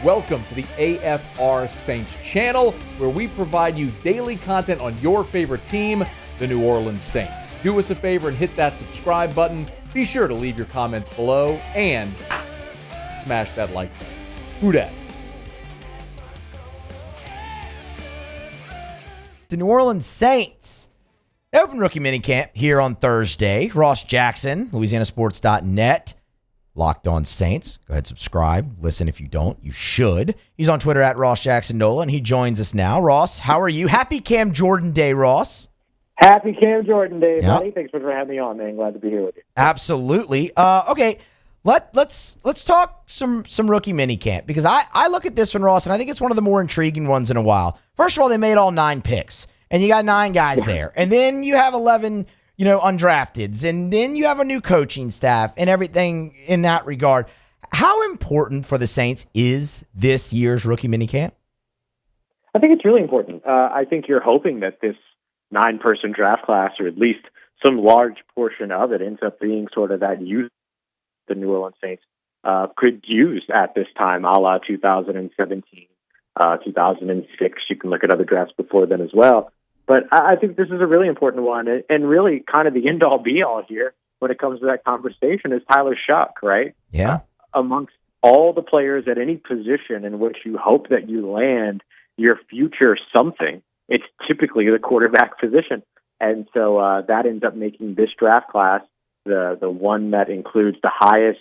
Welcome to the AFR Saints channel, where we provide you daily content on your favorite team, the New Orleans Saints. Do us a favor and hit that subscribe button. Be sure to leave your comments below and smash that like button. Who dat? The New Orleans Saints. They opened rookie minicamp here on Thursday. Ross Jackson, LouisianaSports.net. Locked On Saints. Go ahead, subscribe. Listen if you don't. You should. He's on Twitter at Ross Jackson Nola, and he joins us now. Ross, how are you? Happy Cam Jordan Day, Ross. Happy Cam Jordan Day, Yep. buddy. Thanks for having me on, man. Glad to be here with you. Absolutely. Okay, let's talk some rookie minicamp, because I look at this one, Ross, and I think it's one of the more intriguing ones in a while. First of all, they made all 9 picks, and you got 9 guys there, and then you have 11 undrafteds, and then you have a new coaching staff and everything in that regard. How important for the Saints is this year's rookie minicamp? I think it's really important. I think you're hoping that this 9-person draft class, or at least some large portion of it, ends up being sort of that youth the New Orleans Saints could use at this time, a la 2017, 2006. You can look at other drafts before then as well. But I think this is a really important one, and really kind of the end-all, be-all here when it comes to that conversation is Tyler Shough, right? Yeah. Amongst all the players at any position in which you hope that you land your future something, it's typically the quarterback position. And so that ends up making this draft class the one that includes the highest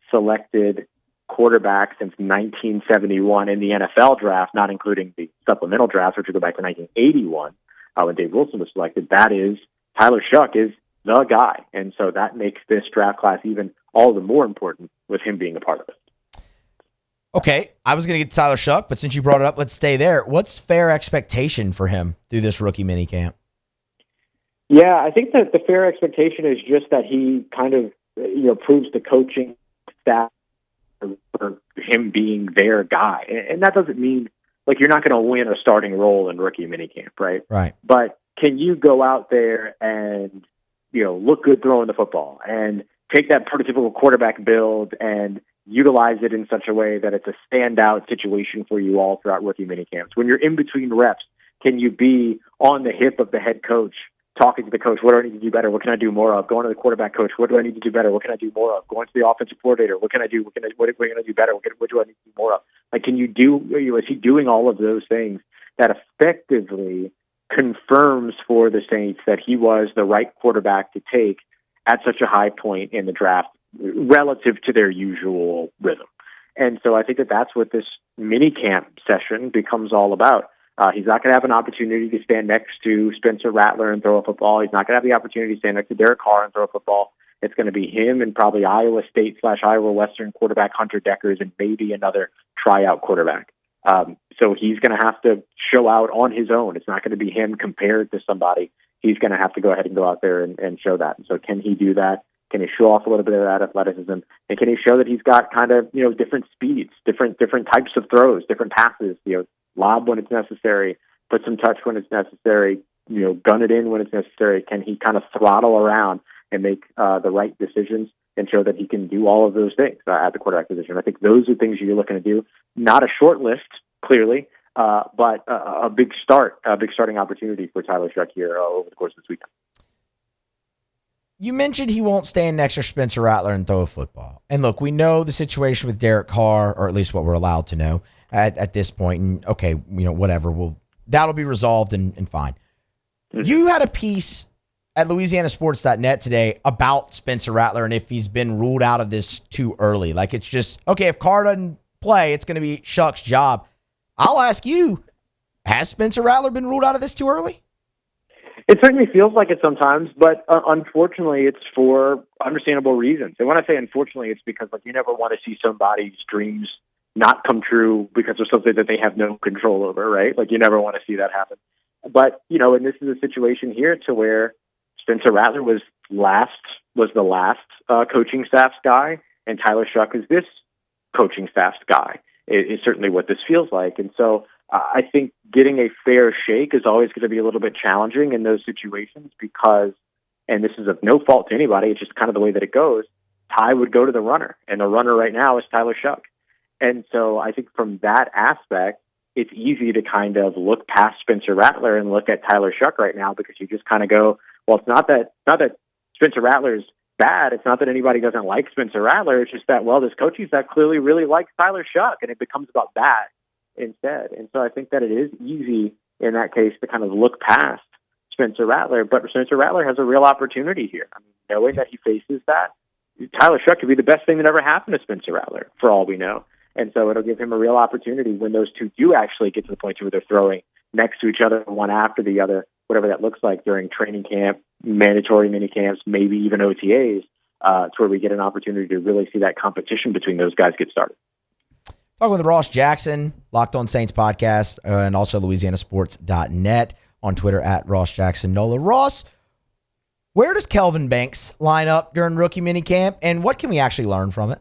selected quarterback since 1971 in the NFL draft, not including the supplemental draft, which would go back to 1981. When Dave Wilson was selected. That is, Tyler Shough is the guy. And so that makes this draft class even all the more important with him being a part of it. Okay, I was going to get to Tyler Shough, but since you brought it up, let's stay there. What's fair expectation for him through this rookie minicamp? Yeah, I think that the fair expectation is just that he kind of proves the coaching staff for him being their guy. And that doesn't mean you're not going to win a starting role in rookie minicamp, right? Right. But can you go out there and, look good throwing the football and take that prototypical quarterback build and utilize it in such a way that it's a standout situation for you all throughout rookie minicamps? When you're in between reps, can you be on the hip of the head coach, talking to the coach, what do I need to do better? What can I do more of? Going to the quarterback coach, what do I need to do better? What can I do more of? Going to the offensive coordinator, what can I do? What can I do better? What do I need to do more of? Can you do, is he doing all of those things that effectively confirms for the Saints that he was the right quarterback to take at such a high point in the draft relative to their usual rhythm? And so I think that that's what this mini camp session becomes all about. He's not going to have an opportunity to stand next to Spencer Rattler and throw a football. He's not going to have the opportunity to stand next to Derek Carr and throw a football. It's going to be him and probably Iowa State / Iowa Western quarterback Hunter Deckers and maybe another tryout quarterback. So he's going to have to show out on his own. It's not going to be him compared to somebody. He's going to have to go ahead and go out there and show that. And so can he do that? Can he show off a little bit of that athleticism? And can he show that he's got kind of, different speeds, different types of throws, different passes, lob when it's necessary, put some touch when it's necessary, gun it in when it's necessary? Can he kind of throttle around and make the right decisions and show that he can do all of those things at the quarterback position? I think those are things you're looking to do. Not a short list, clearly, but a big starting opportunity for Tyler Shough here over the course of this weekend. You mentioned he won't stand next to Spencer Rattler and throw a football. And look, we know the situation with Derek Carr, or at least what we're allowed to know at this point. And okay, whatever. That'll be resolved and fine. Mm-hmm. You had a piece at LouisianaSports.net today about Spencer Rattler and if he's been ruled out of this too early. It's just, okay, if Carr doesn't play, it's going to be Shough's job. I'll ask you, has Spencer Rattler been ruled out of this too early? It certainly feels like it sometimes, but unfortunately, it's for understandable reasons. And when I say unfortunately, it's because you never want to see somebody's dreams not come true because of something that they have no control over, right? You never want to see that happen. But and this is a situation here to where Spencer Rattler was the last coaching staff's guy, and Tyler Shough is this coaching staff's guy. Is certainly what this feels like, and so. I think getting a fair shake is always going to be a little bit challenging in those situations because, and this is of no fault to anybody, it's just kind of the way that it goes, Ty would go to the runner, and the runner right now is Tyler Shough. And so I think from that aspect, it's easy to kind of look past Spencer Rattler and look at Tyler Shough right now, because you just kind of go, well, it's not that Spencer Rattler's bad. It's not that anybody doesn't like Spencer Rattler. It's just that, well, this coaching staff clearly really likes Tyler Shough, and it becomes about that instead. And so I think that it is easy in that case to kind of look past Spencer Rattler, but Spencer Rattler has a real opportunity here. I mean, knowing that he faces that, Tyler Shough could be the best thing that ever happened to Spencer Rattler, for all we know. And so it'll give him a real opportunity when those two do actually get to the point where they're throwing next to each other, one after the other, whatever that looks like during training camp, mandatory mini camps, maybe even OTAs, to where we get an opportunity to really see that competition between those guys get started. Talking with Ross Jackson, Locked On Saints podcast, and also LouisianaSports.net, on Twitter at Ross Jackson Nola. Ross, where does Kelvin Banks line up during rookie minicamp, and what can we actually learn from it?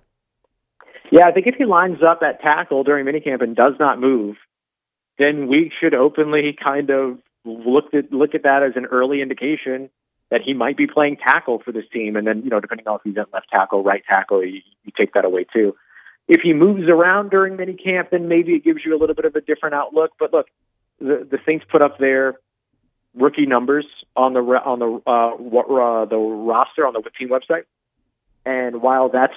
Yeah, I think if he lines up at tackle during minicamp and does not move, then we should openly kind of look at that as an early indication that he might be playing tackle for this team. And then, depending on if he's at left tackle, right tackle, you take that away too. If he moves around during minicamp, then maybe it gives you a little bit of a different outlook. But look, the Saints put up their rookie numbers on the roster on the team website, and while that's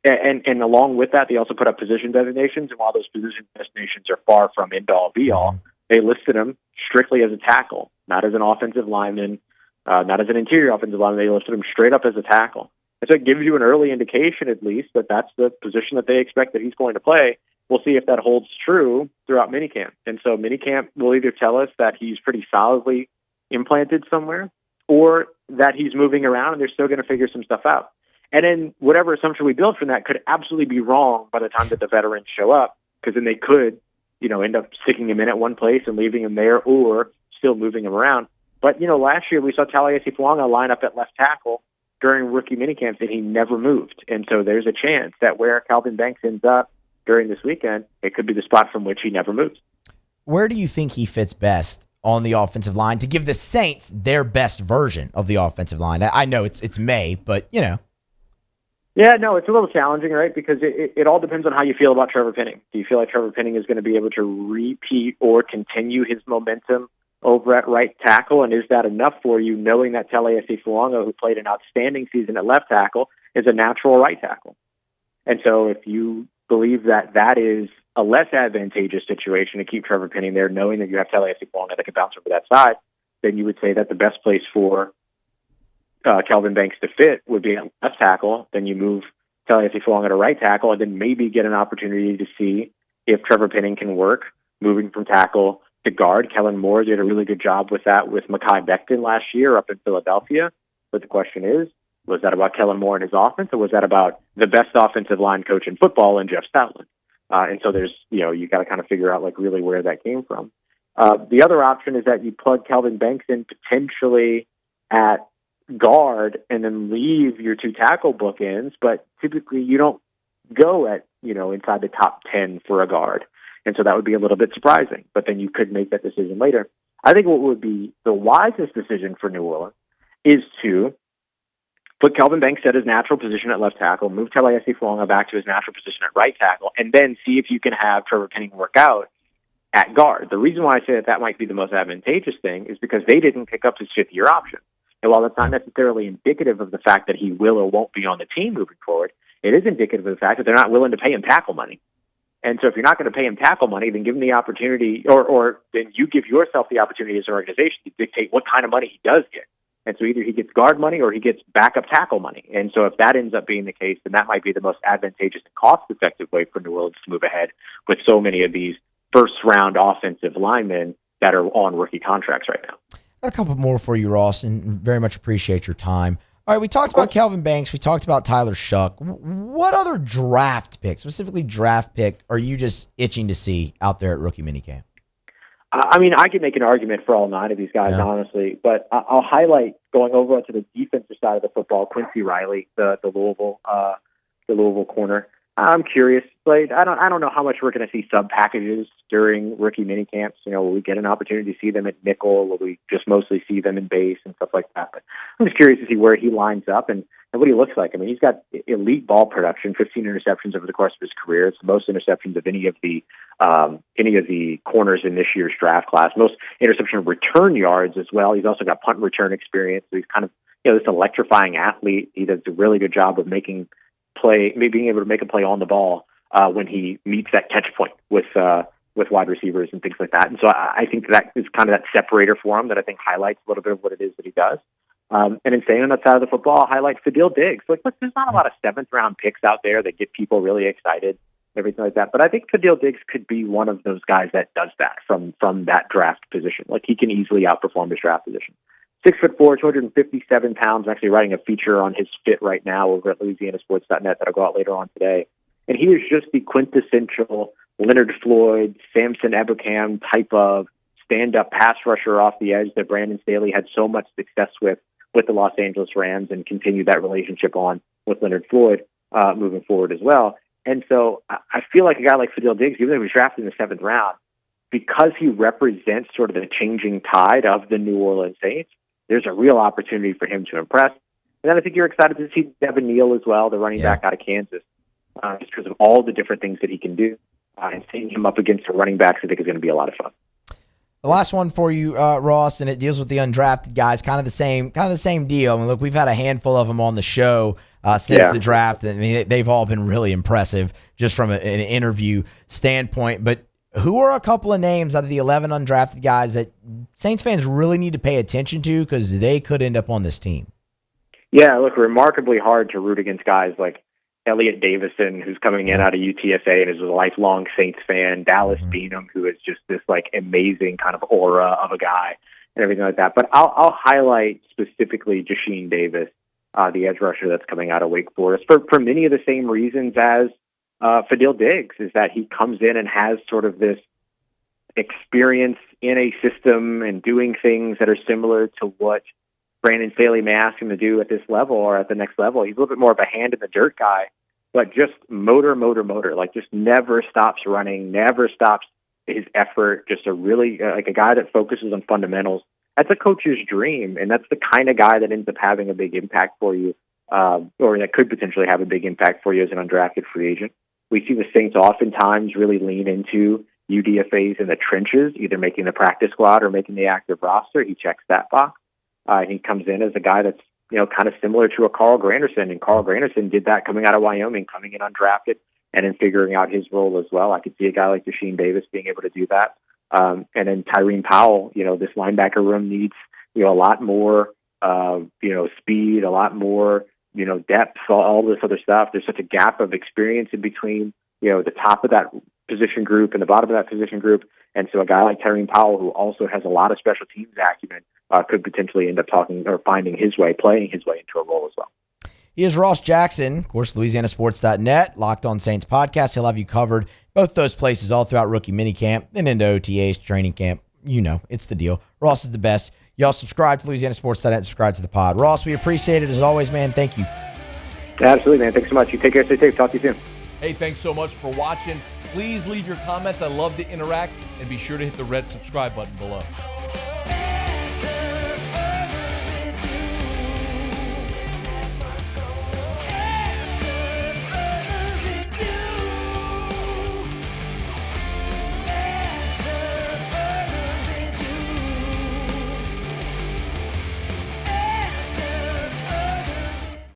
and along with that, they also put up position designations. And while those position designations are far from end all be all, they listed him strictly as a tackle, not as an offensive lineman, not as an interior offensive lineman. They listed him straight up as a tackle. And so it gives you an early indication, at least, that that's the position that they expect that he's going to play. We'll see if that holds true throughout minicamp. And so minicamp will either tell us that he's pretty solidly implanted somewhere, or that he's moving around and they're still going to figure some stuff out. And then whatever assumption we build from that could absolutely be wrong by the time that the veterans show up, because then they could, end up sticking him in at one place and leaving him there, or still moving him around. But, last year we saw Taliesin Fuanga line up at left tackle during rookie minicamps, and he never moved. And so there's a chance that where Kelvin Banks ends up during this weekend, it could be the spot from which he never moves. Where do you think he fits best on the offensive line to give the Saints their best version of the offensive line? I know it's May, but, Yeah, no, it's a little challenging, right? Because it all depends on how you feel about Trevor Penning. Do you feel like Trevor Penning is going to be able to repeat or continue his momentum over at right tackle? And is that enough for you, knowing that Taliesin Fuanga, who played an outstanding season at left tackle, is a natural right tackle? And so if you believe that that is a less advantageous situation to keep Trevor Penning there, knowing that you have Taliesin Fuanga that can bounce over that side, then you would say that the best place for Kelvin Banks to fit would be at left tackle. Then you move Taliesin Fuanga to right tackle, and then maybe get an opportunity to see if Trevor Penning can work moving from tackle to guard. Kellen Moore did a really good job with that with Mekhi Becton last year up in Philadelphia. But the question is, was that about Kellen Moore and his offense, or was that about the best offensive line coach in football in Jeff Stoutland? And so there's, you got to kind of figure out really where that came from. The other option is that you plug Kelvin Banks in potentially at guard and then leave your two tackle bookends, but typically you don't go at, inside the top 10 for a guard. And so that would be a little bit surprising, but then you could make that decision later. I think what would be the wisest decision for New Orleans is to put Kelvin Banks at his natural position at left tackle, move Taliesin Fuanga back to his natural position at right tackle, and then see if you can have Trevor Penning work out at guard. The reason why I say that might be the most advantageous thing is because they didn't pick up his fifth-year option. And while that's not necessarily indicative of the fact that he will or won't be on the team moving forward, it is indicative of the fact that they're not willing to pay him tackle money. And so if you're not going to pay him tackle money, then give him the opportunity, or then you give yourself the opportunity as an organization to dictate what kind of money he does get. And so either he gets guard money or he gets backup tackle money. And so if that ends up being the case, then that might be the most advantageous and cost-effective way for New Orleans to move ahead with so many of these first-round offensive linemen that are on rookie contracts right now. Got a couple more for you, Ross, and very much appreciate your time. All right, we talked about Kelvin Banks. We talked about Tyler Shough. What other draft pick, specifically draft pick, are you just itching to see out there at rookie minicamp? I mean, I could make an argument for all nine of these guys, honestly, but I'll highlight going over to the defensive side of the football, Quincy Riley, the Louisville corner. I'm curious. Like, I don't know how much we're going to see sub packages during rookie mini camps. Will we get an opportunity to see them at nickel? Will we just mostly see them in base and stuff like that? But I'm just curious to see where he lines up and what he looks like. I mean, he's got elite ball production, 15 interceptions over the course of his career. It's the most interceptions of any of the corners in this year's draft class. Most interception return yards as well. He's also got punt return experience. So he's kind of this electrifying athlete. He does a really good job of being able to make a play on the ball when he meets that catch point with wide receivers and things like that. And so I think that is kind of that separator for him that I think highlights a little bit of what it is that he does. And in saying on that side of the football, I'll highlight Fadil Diggs. Look, there's not a lot of seventh-round picks out there that get people really excited, everything like that. But I think Fadil Diggs could be one of those guys that does that from that draft position. Like, he can easily outperform his draft position. 6'4", 257 pounds. I'm actually writing a feature on his fit right now over at LouisianaSports.net that'll go out later on today. And he is just the quintessential Leonard Floyd, Samson Ebukam type of stand-up pass rusher off the edge that Brandon Staley had so much success with the Los Angeles Rams, and continued that relationship on with Leonard Floyd moving forward as well. And so I feel like a guy like Fadil Diggs, even though he was drafted in the 7th round, because he represents sort of the changing tide of the New Orleans Saints, there's a real opportunity for him to impress. And then I think you're excited to see Devin Neal as well, the running back out of Kansas, just because of all the different things that he can do. And seeing him up against the running backs, I think, is going to be a lot of fun. The last one for you, Ross, and it deals with the undrafted guys. Kind of the same deal. I mean, look, we've had a handful of them on the show since the draft. I mean, they've all been really impressive just from an interview standpoint. But who are a couple of names out of the 11 undrafted guys that Saints fans really need to pay attention to because they could end up on this team? Yeah, look, remarkably hard to root against guys like Elliot Davison, who's coming in out of UTSA and is a lifelong Saints fan, Dallas Beanham, who is just this amazing kind of aura of a guy and everything like that. But I'll highlight specifically Jasheen Davis, the edge rusher that's coming out of Wake Forest, for many of the same reasons as Fadil Diggs, is that he comes in and has sort of this experience in a system and doing things that are similar to what Brandon Staley may ask him to do at this level or at the next level. He's a little bit more of a hand-in-the-dirt guy, but just motor, like just never stops running, never stops his effort, just a really, like a guy that focuses on fundamentals. That's a coach's dream, and that's the kind of guy that ends up having a big impact for you, or that could potentially have a big impact for you as an undrafted free agent. We see the Saints oftentimes really lean into UDFAs in the trenches, either making the practice squad or making the active roster. He checks that box. He comes in as a guy that's, kind of similar to a Carl Granderson, and Carl Granderson did that coming out of Wyoming, coming in undrafted, and then figuring out his role as well. I could see a guy like Jasheen Davis being able to do that. And then Tyreen Powell, this linebacker room needs, a lot more, speed, a lot more, depth, all this other stuff. There's such a gap of experience in between, the top of that position group and the bottom of that position group. And so a guy like Tyreen Powell, who also has a lot of special teams acumen, could potentially end up playing his way into a role as well. He is Ross Jackson, of course, LouisianaSports.net, Locked On Saints podcast. He'll have you covered both those places all throughout rookie minicamp and into OTAs, training camp. It's the deal. Ross is the best. Y'all subscribe to LouisianaSports.net, subscribe to the pod. Ross, we appreciate it as always, man. Thank you. Absolutely, man. Thanks so much. You take care. Stay safe. Talk to you soon. Hey, thanks so much for watching. Please leave your comments. I love to interact, and be sure to hit the red subscribe button below.